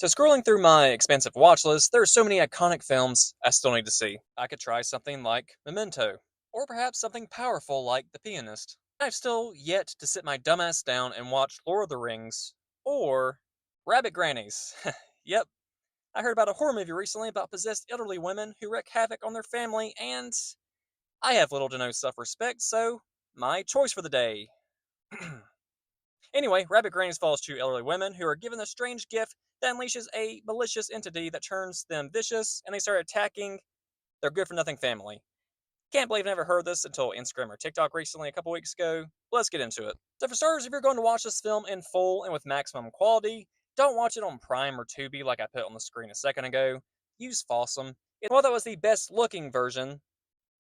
So scrolling through my expansive watch list, there are so many iconic films I still need to see. I could try something like Memento, or perhaps something powerful like The Pianist. I've still yet to sit my dumbass down and watch Lord of the Rings, or Rabbit Grannies. Yep, I heard about a horror movie recently about possessed elderly women who wreak havoc on their family, and I have little to no self-respect, so my choice for the day. Anyway, Rabbit Grannies follows two elderly women who are given a strange gift that unleashes a malicious entity that turns them vicious, and they start attacking their good for nothing family. Can't believe I never heard this until Instagram or TikTok recently a couple weeks ago. Let's get into it. So, for starters, if you're going to watch this film in full and with maximum quality, don't watch it on Prime or Tubi like I put on the screen a second ago. Use Fossum. While that was the best looking version,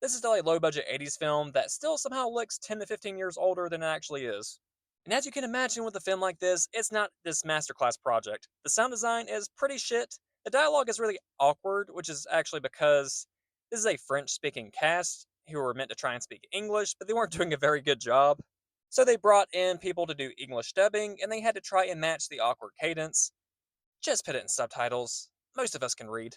this is still a low budget 80s film that still somehow looks 10 to 15 years older than it actually is. And as you can imagine with a film like this, it's not this masterclass project. The sound design is pretty shit. The dialogue is really awkward, which is actually because this is a French speaking cast who were meant to try and speak English, but they weren't doing a very good job. So they brought in people to do English dubbing, and they had to try and match the awkward cadence. Just put it in subtitles. Most of us can read.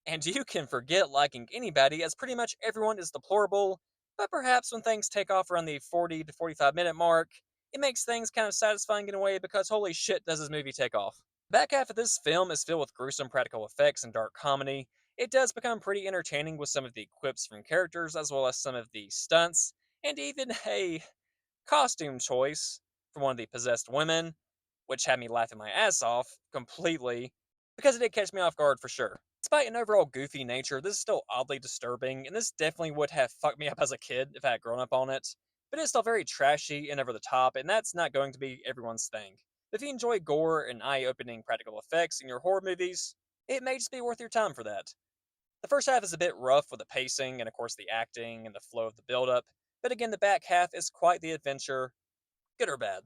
And you can forget liking anybody, as pretty much everyone is deplorable, but perhaps when things take off around the 40 to 45-minute mark, it makes things kind of satisfying in a way because holy shit does this movie take off. Back half of this film is filled with gruesome practical effects and dark comedy. It does become pretty entertaining with some of the quips from characters as well as some of the stunts, and even a costume choice from one of the possessed women, which had me laughing my ass off completely, because it did catch me off guard for sure. Despite an overall goofy nature, this is still oddly disturbing, and this definitely would have fucked me up as a kid if I had grown up on it. But it's still very trashy and over the top, and that's not going to be everyone's thing. If you enjoy gore and eye opening practical effects in your horror movies, it may just be worth your time for that. The first half is a bit rough with the pacing and, of course, the acting and the flow of the build up, but again, the back half is quite the adventure, good or bad.